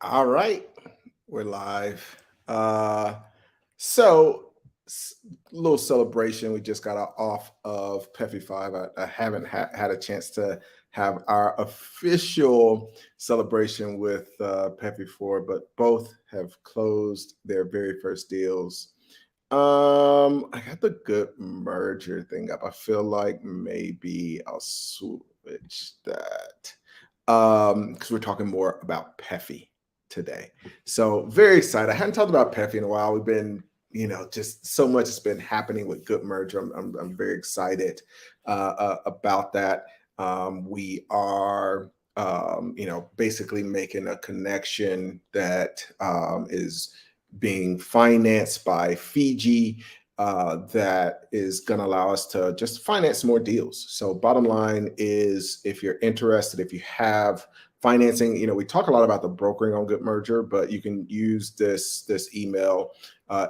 All right, we're live. So, s- little celebration. We just got off of PEFI 5. I haven't had a chance to have our official celebration with PEFI 4, but both have closed their very first deals. I got the good merger thing up. I feel like maybe I'll switch that because we're talking more about PEFI today. So very excited. I hadn't talked about PEFI in a while. We've been, just so much has been happening with Good Merger. I'm very excited about that. We are, basically making a connection that is being financed by Fiji. That is going to allow us to just finance more deals. So, bottom line is, if you're interested, if you have financing, we talk a lot about the brokering on Good Merger, but you can use this email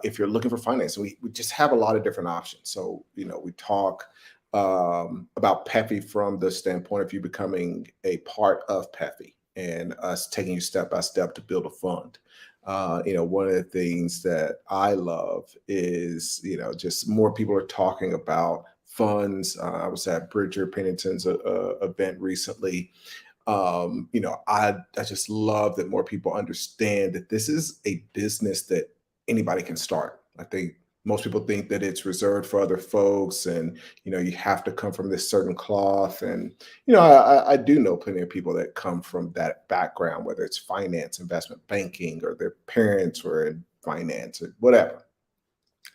if you're looking for financing. We just have a lot of different options. So, we talk about PEFI from the standpoint of you becoming a part of PEFI and us taking you step by step to build a fund. One of the things that I love is, just more people are talking about funds. I was at Bridger Pennington's event recently. I just love that more people understand that this is a business that anybody can start. I think most people think that it's reserved for other folks, and you have to come from this certain cloth. And I do know plenty of people that come from that background, whether it's finance, investment banking, or their parents were in finance or whatever.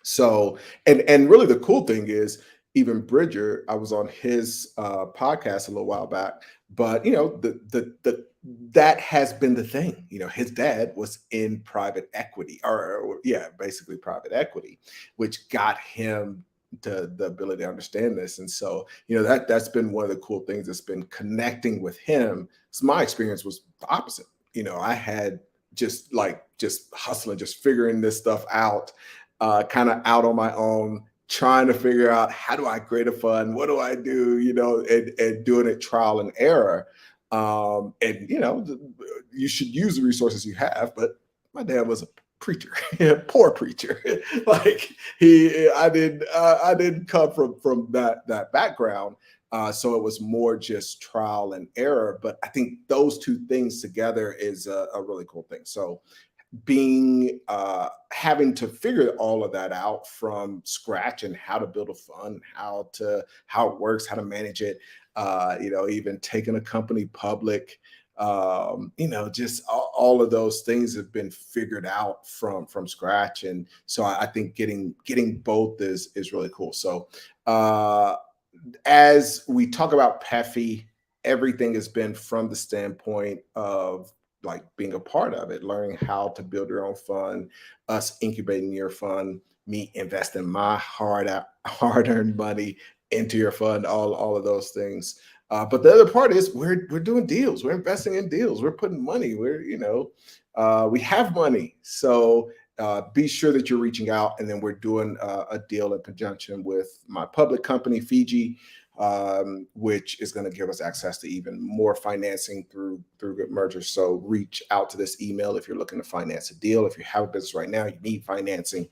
So, and really the cool thing is, even Bridger, I was on his podcast a little while back, but the that has been the thing. His dad was in private equity, or yeah, basically private equity, which got him to the ability to understand this. And so, that's been one of the cool things that's been connecting with him. So my experience was the opposite. I had just hustling, just figuring this stuff out, kind of out on my own, trying to figure out how do I create a fund, what do I do, and doing it trial and error. And you should use the resources you have, but my dad was a preacher, poor preacher. Like I didn't come from that background. So it was more just trial and error. But I think those two things together is a really cool thing. So being having to figure all of that out from scratch, and how to build a fund, how it works, how to manage it, even taking a company public, just all of those things have been figured out from scratch. And so I think getting both is really cool. So uh as we talk about PEFI, everything has been from the standpoint of like being a part of it, learning how to build your own fund, us incubating your fund, me investing my hard-earned money into your fund, all of those things. But the other part is we're doing deals, we're investing in deals, we're putting money, we have money. So be sure that you're reaching out. And then we're doing a deal in conjunction with my public company, Fiji, which is going to give us access to even more financing through Good Mergers. So reach out to this email if you're looking to finance a deal. If you have a business right now, you need financing,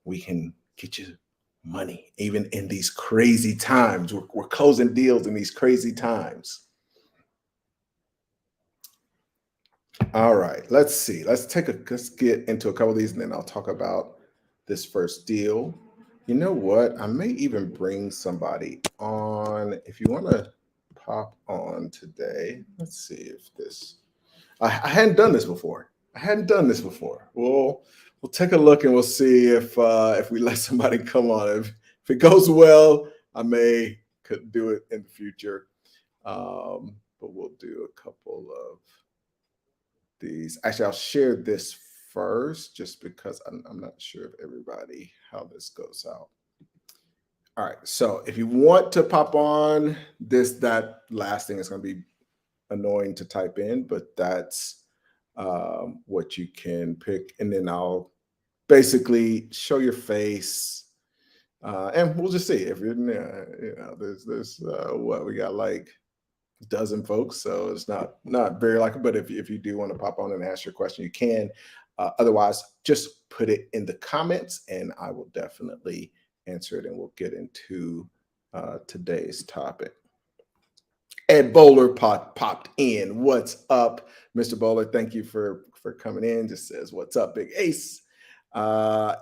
we can get you money, even in these crazy times. We're closing deals in these crazy times. All right, let's see. Let's get into a couple of these, and then I'll talk about this first deal. You know what? I may even bring somebody on if you want to pop on today. Let's see if this. I hadn't done this before. I hadn't done this before. We'll take a look and we'll see if we let somebody come on. If it goes well, I may could do it in the future. But we'll do a couple of these. Actually, I'll share this first just because I'm not sure of everybody how this goes out. All right. So if you want to pop on this, that last thing is going to be annoying to type in, but that's what you can pick. And then I'll basically show your face. And we'll just see if you're, there's what we got, like dozen folks, so it's not very likely. But if you do want to pop on and ask your question, you can. Otherwise, just put it in the comments, and I will definitely answer it, and we'll get into today's topic. Ed Bowler popped in. What's up, Mr. Bowler? Thank you for coming in. Just says, "What's up, Big Ace?"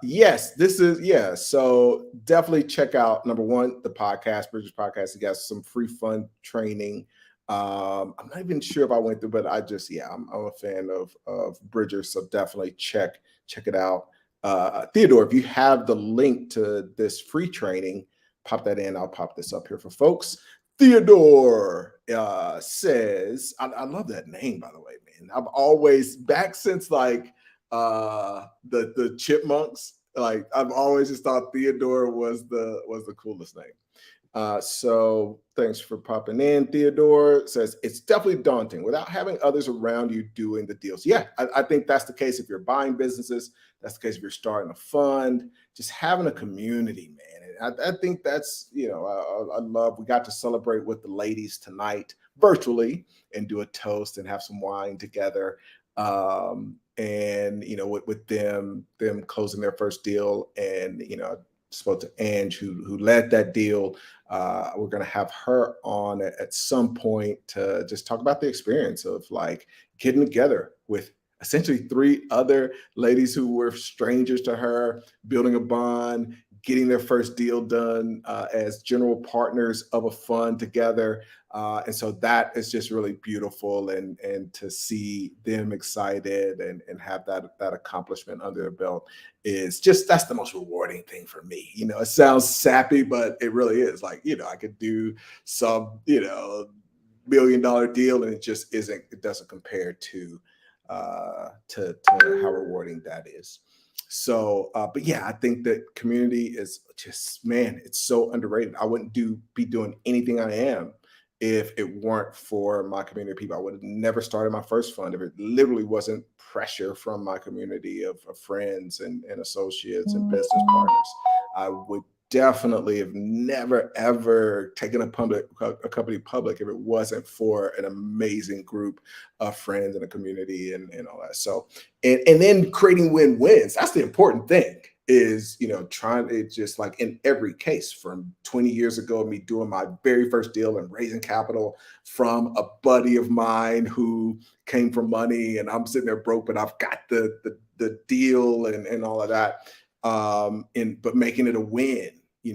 Yes, this is yeah. So definitely check out number one the podcast, Bridges Podcast. You got some free fun training. I'm not even sure if I went through, but I just yeah, I'm a fan of Bridgers, so definitely check it out. Theodore, if you have the link to this free training, pop that in. I'll pop this up here for folks. Theodore says, I love that name, by the way, man. I've always, back since like the Chipmunks, like I've always just thought Theodore was the coolest name. So thanks for popping in. Theodore says it's definitely daunting without having others around you doing the deals. Yeah, I think that's the case if you're buying businesses. That's the case if you're starting a fund. Just having a community, man. I think that's I love. We got to celebrate with the ladies tonight virtually and do a toast and have some wine together. And with them closing their first deal, and spoke to Ange who led that deal. We're going to have her on at some point to just talk about the experience of like getting together with essentially three other ladies who were strangers to her, building a bond, getting their first deal done as general partners of a fund together. And so that is just really beautiful, and to see them excited and have that accomplishment under their belt is just, that's the most rewarding thing for me. It sounds sappy, but it really is. Like, I could do some, $1 million deal, and it doesn't compare to how rewarding that is. So, but yeah, I think that community is just, man, it's so underrated. I wouldn't be doing anything I am if it weren't for my community of people. I would have never started my first fund if it literally wasn't pressure from my community of friends and associates and business partners. I would definitely have never ever taken a company public if it wasn't for an amazing group of friends and a community and all that. So and then creating win-wins. That's the important thing, is trying it, just like in every case from 20 years ago, me doing my very first deal and raising capital from a buddy of mine who came from money, and I'm sitting there broke, but I've got the deal and all of that. But making it a win,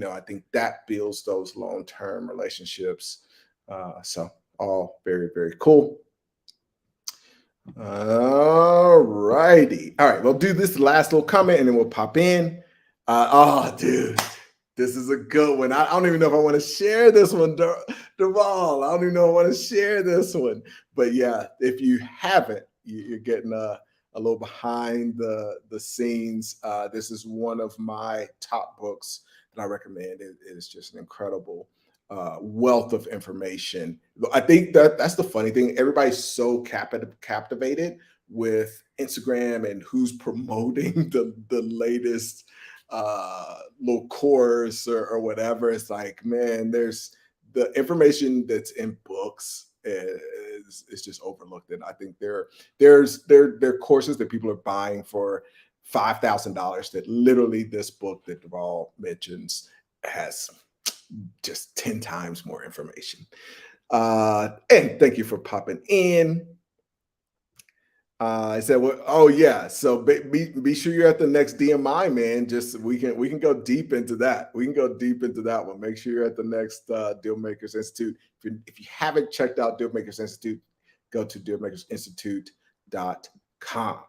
I think that builds those long-term relationships. So all very, very cool. All righty. All right, we'll do this last little comment and then we'll pop in. Oh, dude, this is a good one. I don't even know if I want to share this one, Duval. I don't even know if I want to share this one. But yeah, if you haven't, you're getting a little behind the scenes. This is one of my top books that I recommend. It is just an incredible wealth of information. I think that's the funny thing. Everybody's so captivated with Instagram and who's promoting the latest little course or whatever. It's like, man, there's the information that's in books is just overlooked. And I think there are courses that people are buying for $5,000 that literally this book that Duval mentions has just 10 times more information. And thank you for popping in. I said, well, oh yeah. So be sure you're at the next DMI, man. Just we can go deep into that. We can go deep into that one. Make sure you're at the next Dealmakers Institute. If you haven't checked out Dealmakers Institute, go to dealmakersinstitute.com.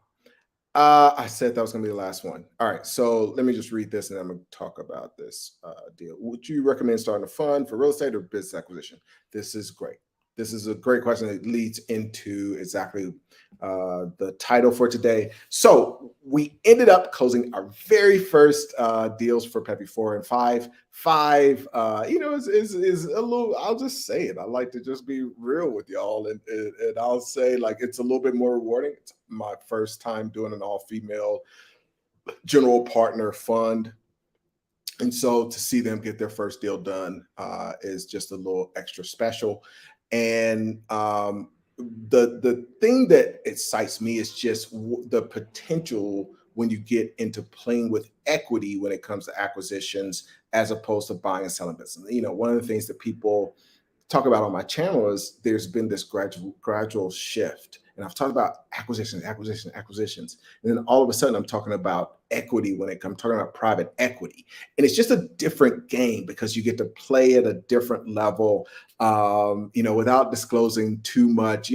I said that was going to be the last one. All right, so let me just read this and I'm going to talk about this deal. Would you recommend starting a fund for real estate or business acquisition? This is great. This is a great question that leads into exactly the title for today. So we ended up closing our very first deals for PEFI 4 and 5. 5, is a little, I'll just say it. I like to just be real with y'all. And I'll say, like, it's a little bit more rewarding. It's my first time doing an all-female general partner fund. And so to see them get their first deal done is just a little extra special. And the thing that excites me is just the potential when you get into playing with equity when it comes to acquisitions as opposed to buying and selling business. One of the things that people talk about on my channel is there's been this gradual shift. And I've talked about acquisitions. And then all of a sudden I'm talking about equity I'm talking about private equity. And it's just a different game because you get to play at a different level, without disclosing too much.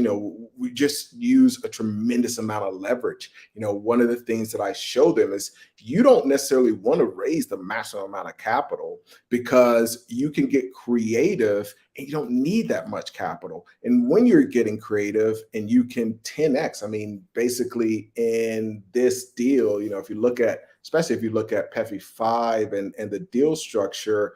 We just use a tremendous amount of leverage. One of the things that I show them is you don't necessarily want to raise the maximum amount of capital because you can get creative and you don't need that much capital. And when you're getting creative and you can 10x, I mean, basically in this deal, especially if you look at PEFI 5 and the deal structure,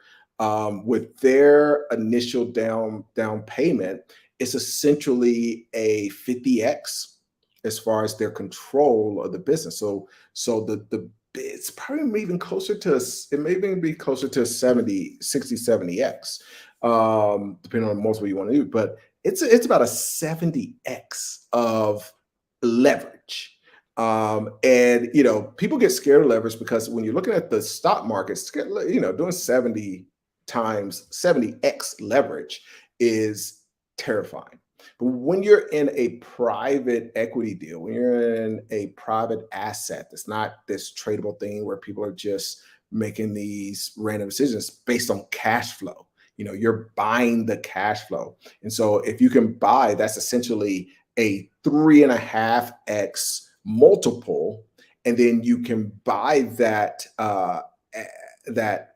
with their initial down payment, it's essentially a 50x as far as their control of the business. So the it's probably even closer to, it may even be closer to 70x, depending on the multiple you want to do. But it's about a 70x of leverage. And people get scared of leverage because when you're looking at the stock markets, doing 70x leverage is terrifying. But when you're in a private equity deal, when you're in a private asset, it's not this tradable thing where people are just making these random decisions based on cash flow. You're buying the cash flow. And so if you can buy, that's essentially a 3.5x multiple. And then you can buy that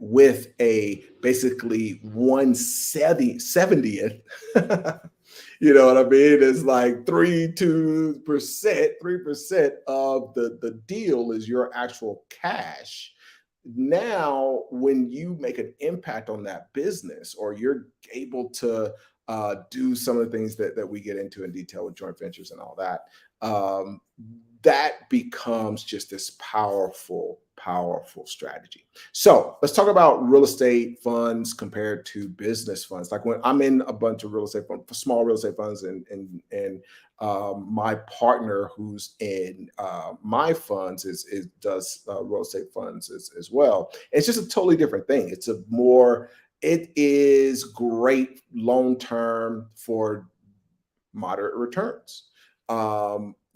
with a basically 1/70th. You know what I mean? It's like 3% of the deal is your actual cash. Now, when you make an impact on that business, or you're able to do some of the things that we get into in detail with joint ventures and all that, that becomes just this powerful strategy. So let's talk about real estate funds compared to business funds. Like when I'm in a bunch of real estate funds, small real estate funds, and my partner who's in my funds does real estate funds as well. It's just a totally different thing. It is great long term for moderate returns.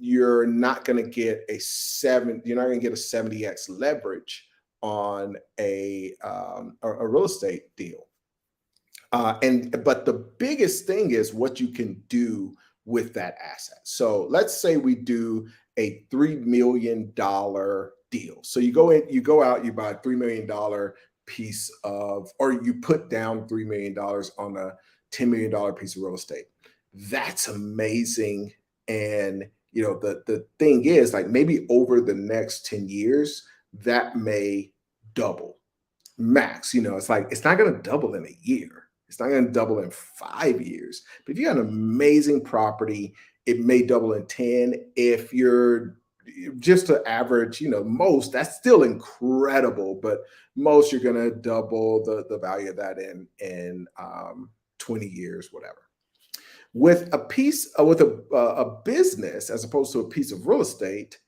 You're not going to get a 70x leverage on a real estate deal. But the biggest thing is what you can do with that asset. So let's say we do a $3 million deal. So you go out, you buy a $3 million piece of, or you put down $3 million on a $10 million piece of real estate. That's amazing. And the thing is, like, maybe over the next 10 years, that may double max. It's like, it's not going to double in a year. It's not going to double in 5 years. But if you have an amazing property, it may double in 10. If you're just to average, most, that's still incredible. But most, you're going to double the value of that in 20 years, whatever. With a business, as opposed to a piece of real estate,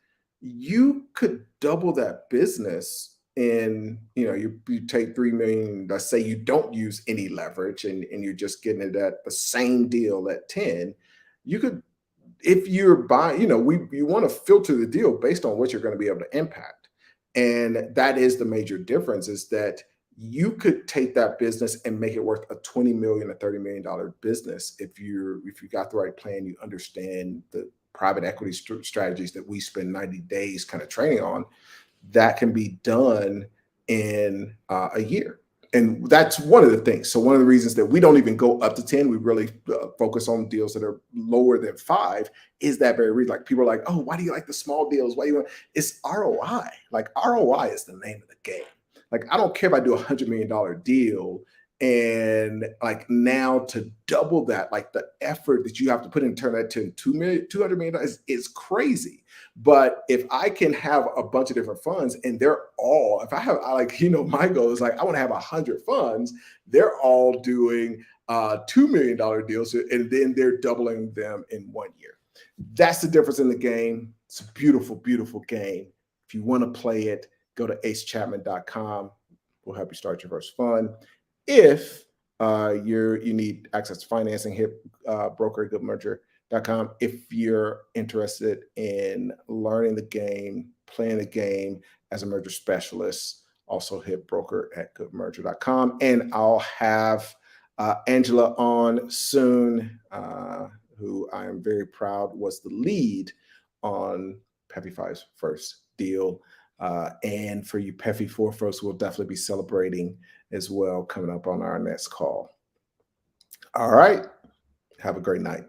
you could double that business in, you take 3 million, let's say you don't use any leverage and you're just getting it at the same deal at 10. You could, if you're buying, you want to filter the deal based on what you're going to be able to impact. And that is the major difference, is that you could take that business and make it worth a $20 million, a $30 million business if you got the right plan, you understand the private equity strategies that we spend 90 days kind of training on. That can be done in a year. And that's one of the things. So one of the reasons that we don't even go up to 10, we really focus on deals that are lower than 5, is that very reason. Like, people are like, oh, why do you like the small deals? Why do you want? It's ROI. Like, ROI is the name of the game. Like, I don't care if I do $100 million deal, and like, now to double that, like, the effort that you have to put in, turn that to $200 million is crazy. But if I can have a bunch of different funds, and they're all, my goal is, like, I want to have 100 funds. They're all doing $2 million deals, and then they're doubling them in 1 year. That's the difference in the game. It's a beautiful, beautiful game. If you want to play it, go to acechapman.com. We'll help you start your first fund. If you need access to financing, hit broker at goodmerger.com. If you're interested in learning the game, playing the game as a merger specialist, also hit broker at goodmerger.com. And I'll have Angela on soon, who I am very proud was the lead on PEFI5's first deal. And for you PEFI 4 folks, we'll definitely be celebrating as well coming up on our next call. All right. Have a great night.